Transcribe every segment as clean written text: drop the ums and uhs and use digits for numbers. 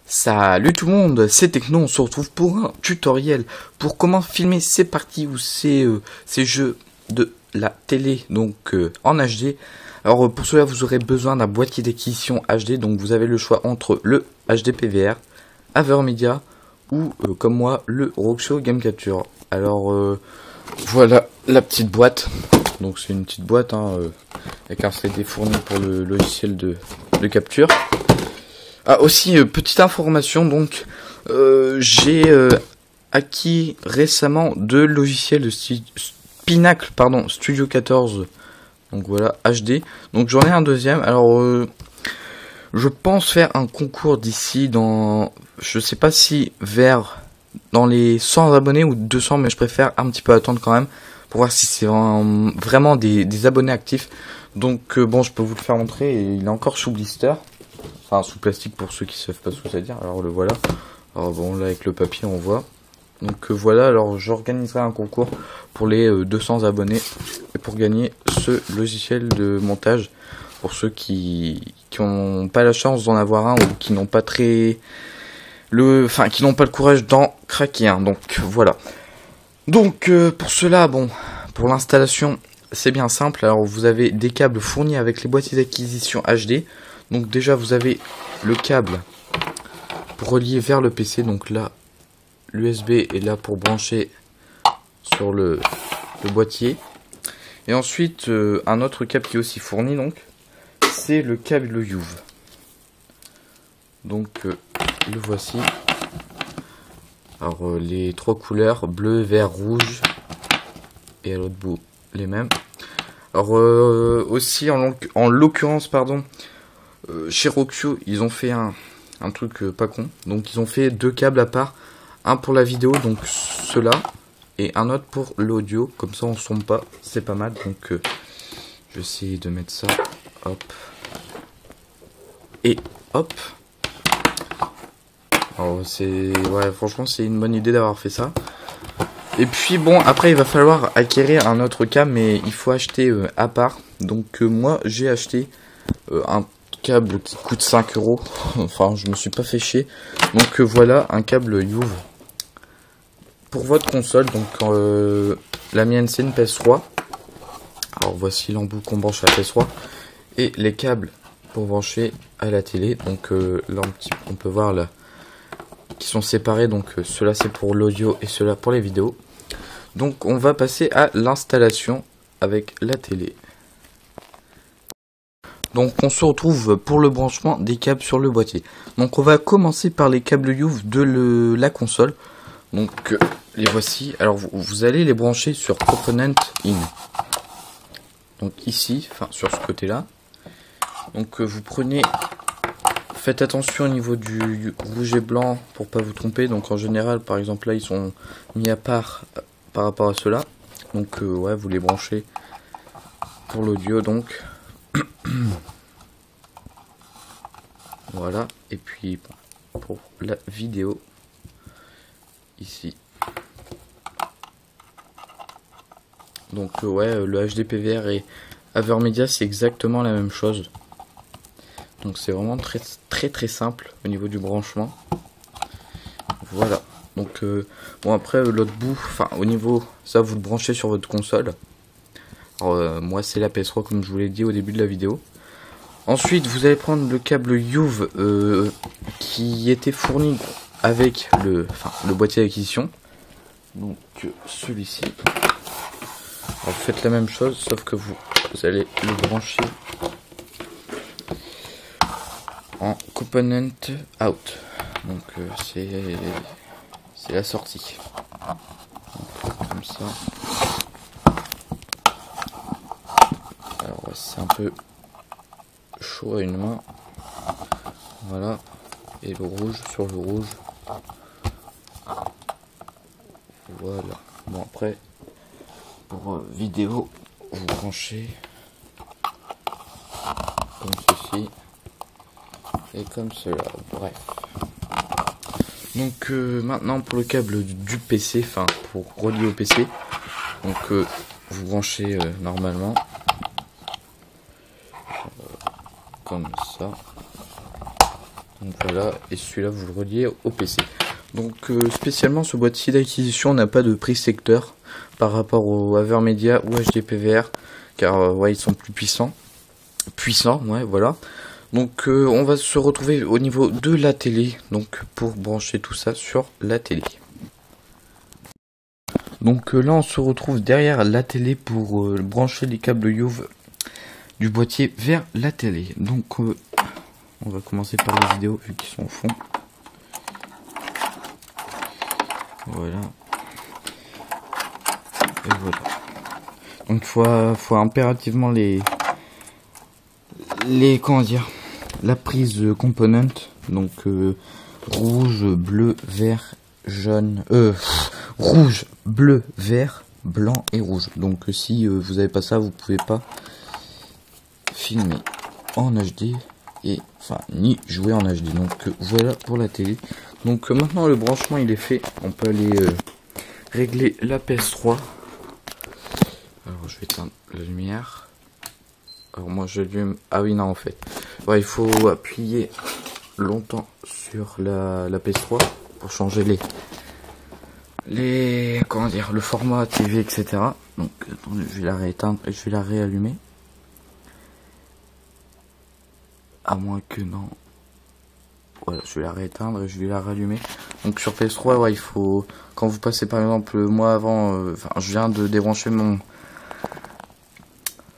Salut tout le monde, c'est Techno, on se retrouve pour un tutoriel pour comment filmer ces parties ou ces jeux de la télé, donc en HD. Alors pour cela vous aurez besoin d'un boîtier d'acquisition HD, donc vous avez le choix entre le HD PVR, AverMedia ou comme moi le Roxio Game Capture. Alors voilà la petite boîte, donc c'est une petite boîte avec un CD fourni pour le logiciel de capture. Ah aussi petite information, donc j'ai acquis récemment deux logiciels de Spinacle, Studio 14, donc voilà HD. Donc j'en ai un deuxième. Alors je pense faire un concours d'ici dans, je sais pas si dans les 100 abonnés ou 200, mais je préfère un petit peu attendre quand même pour voir si c'est vraiment des abonnés actifs. Donc bon, je peux vous le faire montrer, et il est encore sous blister. Enfin, sous plastique pour ceux qui savent pas ce que ça veut dire. Alors le voilà. Alors bon, là avec le papier on voit. Donc voilà, alors j'organiserai un concours pour les 200 abonnés et pour gagner ce logiciel de montage pour ceux qui n'ont pas la chance d'en avoir un ou qui n'ont pas qui n'ont pas le courage d'en craquer un. Donc voilà. Donc pour cela, bon, pour l'installation, c'est bien simple. Alors vous avez des câbles fournis avec les boîtiers d'acquisition HD. Donc déjà vous avez le câble pour relier vers le PC, donc là l'USB est là pour brancher sur le boîtier. Et ensuite un autre câble qui est aussi fourni, donc c'est le câble UV. Donc le voici. Alors les trois couleurs, bleu, vert, rouge, et à l'autre bout les mêmes. Alors aussi en l'occurrence chez Roxio, ils ont fait un truc pas con. Donc ils ont fait deux câbles à part. Un pour la vidéo, donc cela, et un autre pour l'audio. Comme ça on se trompe pas, c'est pas mal. Donc je vais essayer de mettre ça. Hop. Et hop. Alors ouais, franchement c'est une bonne idée d'avoir fait ça. Et puis bon, après il va falloir acquérir un autre câble, mais il faut acheter à part. Donc moi j'ai acheté un câble qui coûte 5 €. Enfin, je me suis pas fait chier. Donc voilà un câble UV pour votre console. Donc la mienne c'est une PS3. Alors voici l'embout qu'on branche à la PS3 et les câbles pour brancher à la télé. Donc là on peut voir là qui sont séparés. Donc cela c'est pour l'audio et cela pour les vidéos. Donc on va passer à l'installation avec la télé. Donc on se retrouve pour le branchement des câbles sur le boîtier. Donc on va commencer par les câbles UV de la console. Donc les voici. Alors vous allez les brancher sur Component In. Donc ici, enfin sur ce côté là. Donc vous faites attention au niveau du rouge et blanc pour pas vous tromper. Donc en général, par exemple là ils sont mis à part par rapport à cela. Donc ouais, vous les branchez pour l'audio donc. Voilà, et puis pour la vidéo ici. Donc ouais, le HD PVR et AverMedia c'est exactement la même chose. Donc c'est vraiment très simple au niveau du branchement. Voilà. Donc bon, après l'autre bout, enfin au niveau ça vous le branchez sur votre console. Alors moi c'est la PS3 comme je vous l'ai dit au début de la vidéo. Ensuite vous allez prendre le câble UV qui était fourni avec le boîtier d'acquisition. Donc celui-ci. Alors vous faites la même chose sauf que vous allez le brancher en Component Out. Donc c'est la sortie. Donc, comme ça. Alors c'est un peu chaud à une main. Voilà. Et le rouge sur le rouge. Voilà. Bon après pour vidéo vous branchez comme ceci et comme cela. Bref. Donc maintenant pour le câble du PC, enfin pour relier au PC. Donc vous branchez normalement. Comme ça. Donc voilà, et celui-là vous le reliez au PC. Donc spécialement ce boîtier d'acquisition n'a pas de prise secteur par rapport au AverMedia ou HDPVR, car ouais, ils sont plus puissants. Ouais, voilà. Donc on va se retrouver au niveau de la télé, donc pour brancher tout ça sur la télé. Donc là on se retrouve derrière la télé pour brancher les câbles YOV du boîtier vers la télé. Donc on va commencer par les vidéos vu qu'ils sont au fond. Voilà. Et voilà. Donc faut impérativement les comment dire, la prise component, donc rouge, bleu, vert, jaune, rouge, bleu, vert, blanc et rouge. Donc si vous avez pas ça, vous pouvez pas filmer en HD et enfin ni jouer en HD. Donc voilà pour la télé. Donc maintenant le branchement il est fait, on peut aller régler la PS3. Alors je vais éteindre la lumière. Alors moi j'allume, ah oui non en fait, ouais, il faut appuyer longtemps sur la PS3 pour changer les comment dire, le format TV, etc. Donc attendez, je vais la rééteindre et je vais la réallumer. À moins que non. Voilà, je vais la rééteindre et je vais la rallumer. Donc sur PS3, ouais, il faut, quand vous passez par exemple, moi avant, enfin je viens de débrancher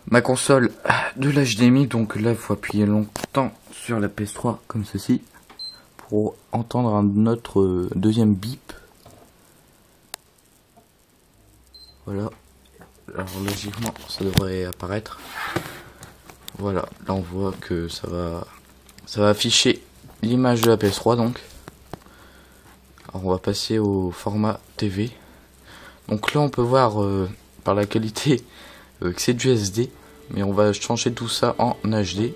ma console de l'HDMI, donc là il faut appuyer longtemps sur la PS3 comme ceci pour entendre un autre deuxième bip. Voilà, alors logiquement ça devrait apparaître. Voilà, là on voit que ça va afficher l'image de la PS3 donc. Alors on va passer au format TV. Donc là on peut voir par la qualité que c'est du SD, mais on va changer tout ça en HD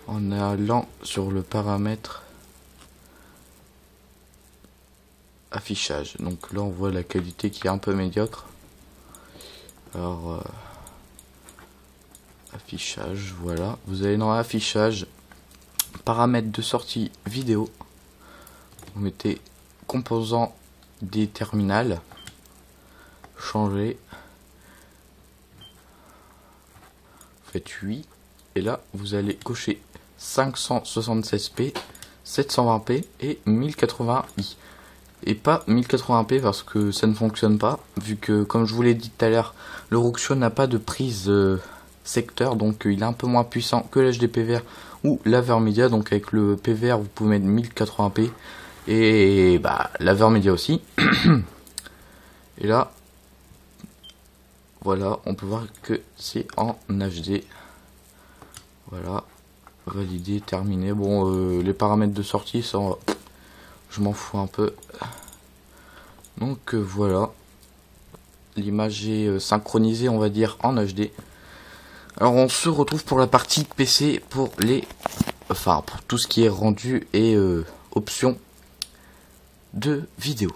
en allant sur le paramètre affichage. Donc là on voit la qualité qui est un peu médiocre. Alors affichage, voilà, vous allez dans affichage, paramètres de sortie vidéo, vous mettez composants des terminales, changer, faites 8 et là vous allez cocher 576p, 720p et 1080i et pas 1080p parce que ça ne fonctionne pas, vu que comme je vous l'ai dit tout à l'heure, le Roxio n'a pas de prise secteur, donc il est un peu moins puissant que l'HDPVR ou l'AverMedia. Donc avec le PVR vous pouvez mettre 1080p et bah l'AverMedia aussi. Et là voilà, on peut voir que c'est en HD. Voilà, validé, terminé. Bon, les paramètres de sortie, ça je m'en fous un peu. Donc voilà, l'image est synchronisée, on va dire, en HD. Alors on se retrouve pour la partie PC pour pour tout ce qui est rendu et options de vidéo.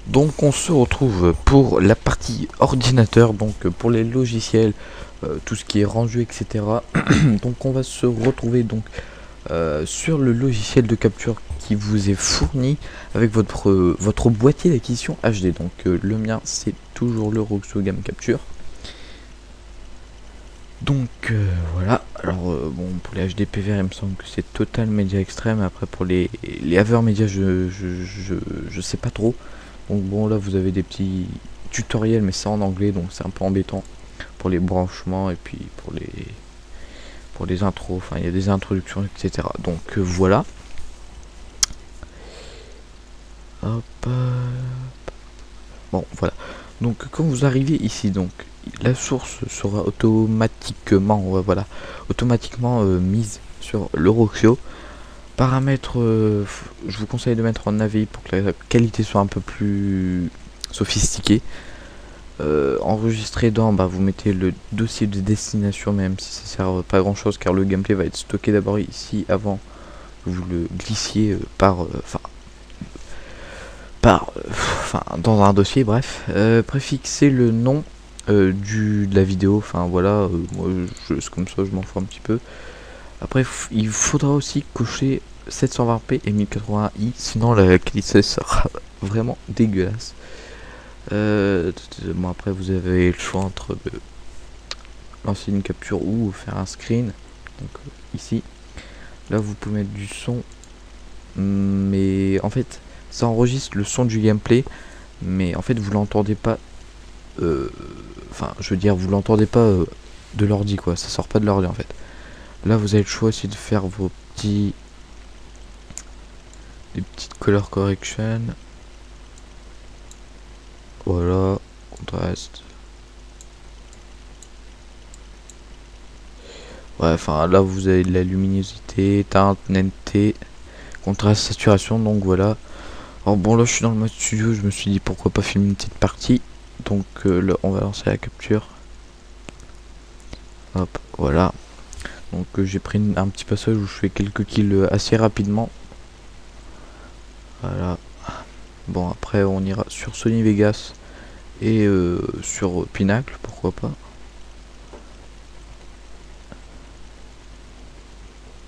Donc on se retrouve pour la partie ordinateur, donc pour les logiciels, tout ce qui est rendu, etc. Donc on va se retrouver donc sur le logiciel de capture qui vous est fourni avec votre boîtier d'acquisition HD. Donc le mien c'est toujours le Roxio Game Capture. Donc voilà, alors bon, pour les HD PVR il me semble que c'est Total Media Extreme. Après pour les AverMedia je sais pas trop. Donc bon, là vous avez des petits tutoriels mais c'est en anglais, donc c'est un peu embêtant pour les branchements et puis pour les intros, enfin il y a des introductions, etc. Donc voilà. Hop. Bon voilà. Donc quand vous arrivez ici, donc la source sera automatiquement mise sur le Roxio. Paramètres, je vous conseille de mettre en AVI pour que la qualité soit un peu plus sophistiquée. Enregistrer dans, vous mettez le dossier de destination, même si ça sert pas à grand chose car le gameplay va être stocké d'abord ici avant que vous le glissiez dans un dossier. Bref, préfixer le nom de la vidéo, enfin voilà, moi comme ça je m'en fous un petit peu. Après il faudra aussi cocher 720p et 1080i, sinon la qualité sera vraiment dégueulasse. Bon, après vous avez le choix entre lancer une capture ou faire un screen. Donc ici, là vous pouvez mettre du son, mais en fait ça enregistre le son du gameplay, mais en fait vous l'entendez pas. Enfin, je veux dire, vous l'entendez pas de l'ordi, quoi. Ça sort pas de l'ordi en fait. Là vous avez le choix aussi de faire vos des petites color correction. Voilà, contraste. Ouais, enfin là vous avez de la luminosité, teinte, netteté, contraste, saturation, donc voilà. Alors bon, là je suis dans le mode studio, je me suis dit pourquoi pas filmer une petite partie. Donc là on va lancer la capture. Hop, voilà. Donc j'ai pris un petit passage où je fais quelques kills assez rapidement. Voilà. Bon, après on ira sur Sony Vegas et sur Pinacle, pourquoi pas.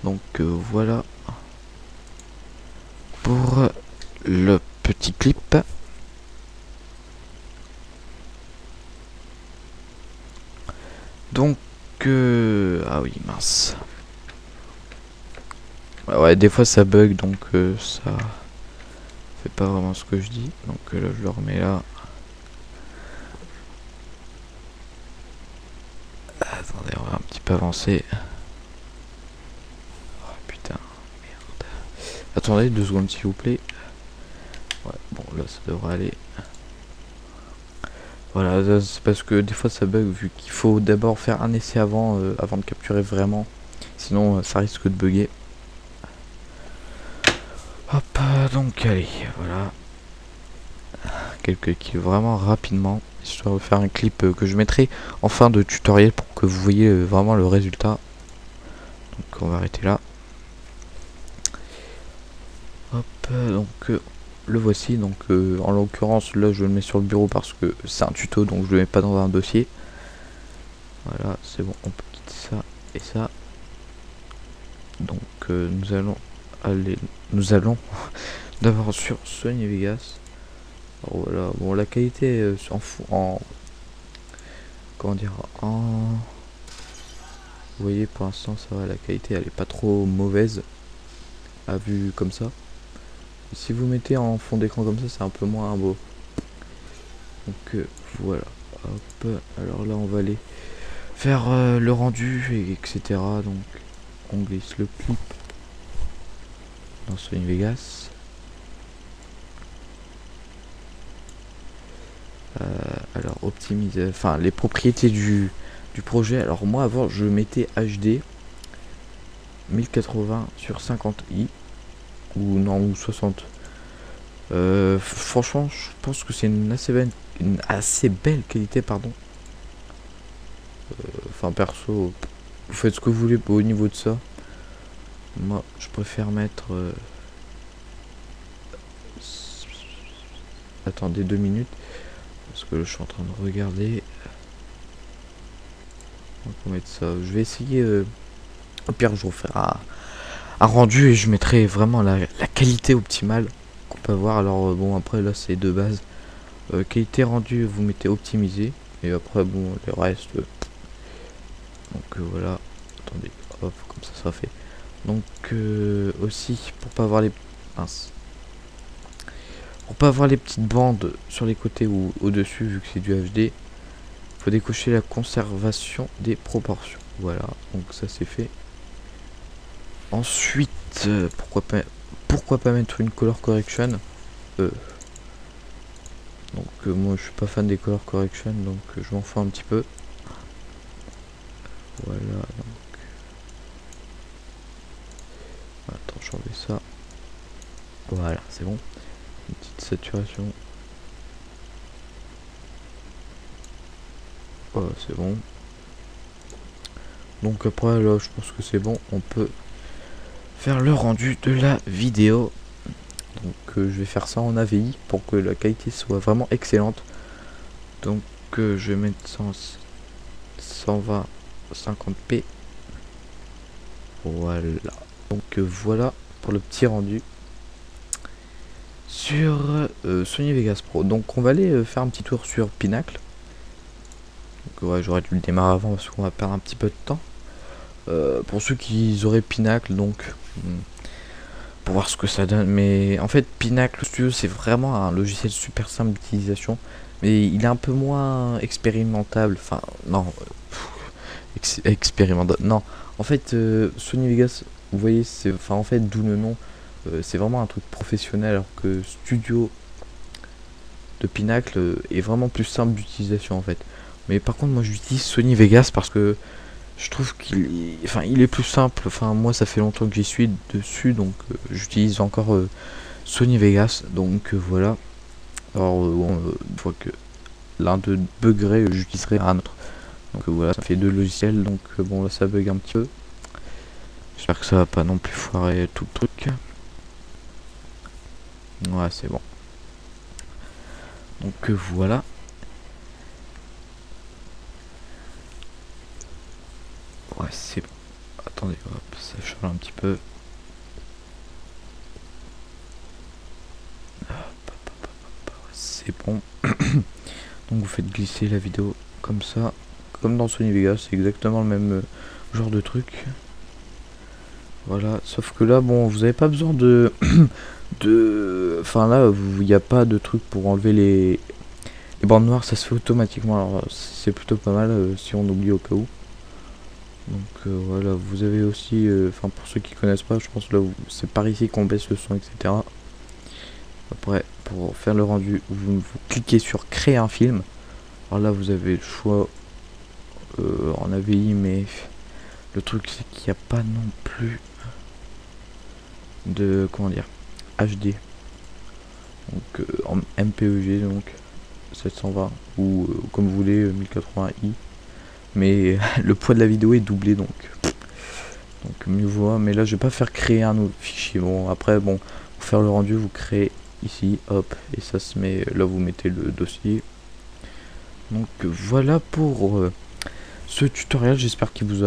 Donc voilà pour le petit clip. Donc ah oui, mince. Ouais, des fois ça bug, donc ça fait pas vraiment ce que je dis. Donc là je le remets là. Attendez, on va un petit peu avancer. Oh putain, merde. Attendez 2 secondes s'il vous plaît. Ouais, bon là ça devrait aller. Voilà, c'est parce que des fois ça bug vu qu'il faut d'abord faire un essai avant, avant de capturer vraiment. Sinon ça risque de bugger. Hop, donc allez, voilà. Quelques kills vraiment rapidement, histoire de faire un clip que je mettrai en fin de tutoriel pour que vous voyez vraiment le résultat. Donc on va arrêter là. Hop, donc le voici. Donc en l'occurrence là je le mets sur le bureau parce que c'est un tuto, donc je le mets pas dans un dossier. Voilà, c'est bon, on peut quitter ça et ça. Donc nous allons d'abord sur Sony Vegas. Alors, voilà, bon la qualité en comment dire, vous voyez pour l'instant ça va, la qualité elle est pas trop mauvaise à vue comme ça. Et si vous mettez en fond d'écran comme ça c'est un peu moins beau. Donc voilà, hop, alors là on va aller faire le rendu et etc. Donc on glisse le clip dans Sony Vegas. Alors optimiser, enfin les propriétés du projet. Alors moi avant je mettais HD 1080 sur 50i ou non, ou 60. Franchement je pense que c'est une assez belle qualité, pardon. Enfin perso vous faites ce que vous voulez au niveau de ça. Moi je préfère mettre attendez 2 minutes parce que là, je suis en train de regarder. On va mettre ça, je vais essayer au pire je referai un rendu et je mettrai vraiment la qualité optimale qu'on peut avoir. Alors bon après là c'est de base qualité rendue, vous mettez optimisé et après bon les restes donc voilà, attendez, hop, comme ça sera fait. Donc aussi pour pas avoir les pour pas avoir les petites bandes sur les côtés ou au dessus vu que c'est du HD, faut décocher la conservation des proportions. Voilà, donc ça c'est fait. Ensuite pourquoi pas mettre une color correction. Donc moi je suis pas fan des color correction, donc je m'en fous un petit peu. Voilà, donc attends, je remets ça. Voilà, c'est bon. Une petite saturation. Voilà, c'est bon. Donc après là je pense que c'est bon, on peut faire le rendu de la vidéo. Donc je vais faire ça en AVI pour que la qualité soit vraiment excellente. Donc je vais mettre 120 50p. Voilà. Donc voilà pour le petit rendu sur Sony Vegas Pro. Donc on va aller faire un petit tour sur Pinacle. Donc ouais, j'aurais dû le démarrer avant parce qu'on va perdre un petit peu de temps. Pour ceux qui auraient Pinacle, donc pour voir ce que ça donne. Mais en fait, Pinacle Studio, c'est vraiment un logiciel super simple d'utilisation, mais il est un peu moins expérimentable. Enfin, non, expérimentable. Non, en fait, Sony Vegas, vous voyez, c'est, enfin, en fait, d'où le nom. C'est vraiment un truc professionnel, alors que Studio de Pinacle est vraiment plus simple d'utilisation en fait. Mais par contre, moi, j'utilise Sony Vegas parce que je trouve il est plus simple. Enfin, moi, ça fait longtemps que j'y suis dessus, donc j'utilise encore Sony Vegas. Donc voilà. Alors, une fois que l'un de buggerait, j'utiliserai un autre. Donc voilà, ça fait deux logiciels. Donc bon, là, ça bug un petit peu. J'espère que ça va pas non plus foirer tout le truc. Ouais, c'est bon. Donc voilà. Ouais, c'est bon. Attendez, hop, ça change un petit peu. C'est bon. Donc vous faites glisser la vidéo comme ça, comme dans Sony Vegas, c'est exactement le même genre de truc. Voilà, sauf que là, bon, vous avez pas besoin de enfin là, il n'y a pas de truc pour enlever les bandes noires, ça se fait automatiquement. Alors c'est plutôt pas mal si on oublie au cas où. Donc voilà, vous avez aussi, enfin pour ceux qui connaissent pas, je pense là, c'est par ici qu'on baisse le son, etc. Après, pour faire le rendu, vous cliquez sur créer un film. Alors là, vous avez le choix en AVI, mais le truc c'est qu'il n'y a pas non plus de, comment dire, HD. Donc en MPEG, donc 720 ou comme vous voulez 1080i. Mais le poids de la vidéo est doublé, donc mieux vaut. Mais là, je vais pas faire créer un autre fichier. Bon, après, bon, pour faire le rendu, vous créez ici, hop, et ça se met là, vous mettez le dossier. Donc voilà pour ce tutoriel, j'espère qu'il vous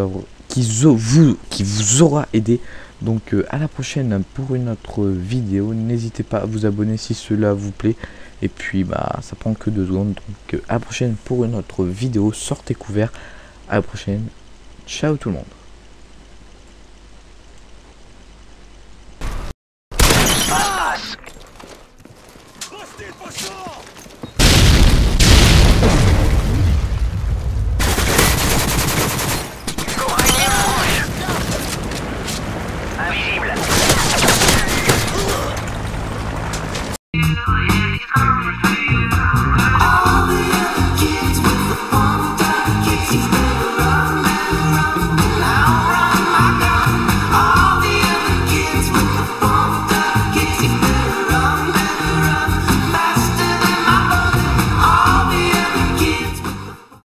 aura aidé. Donc à la prochaine pour une autre vidéo. N'hésitez pas à vous abonner si cela vous plaît. Et puis bah ça prend que 2 secondes. Donc à la prochaine pour une autre vidéo. Sortez couvert. À la prochaine. Ciao tout le monde.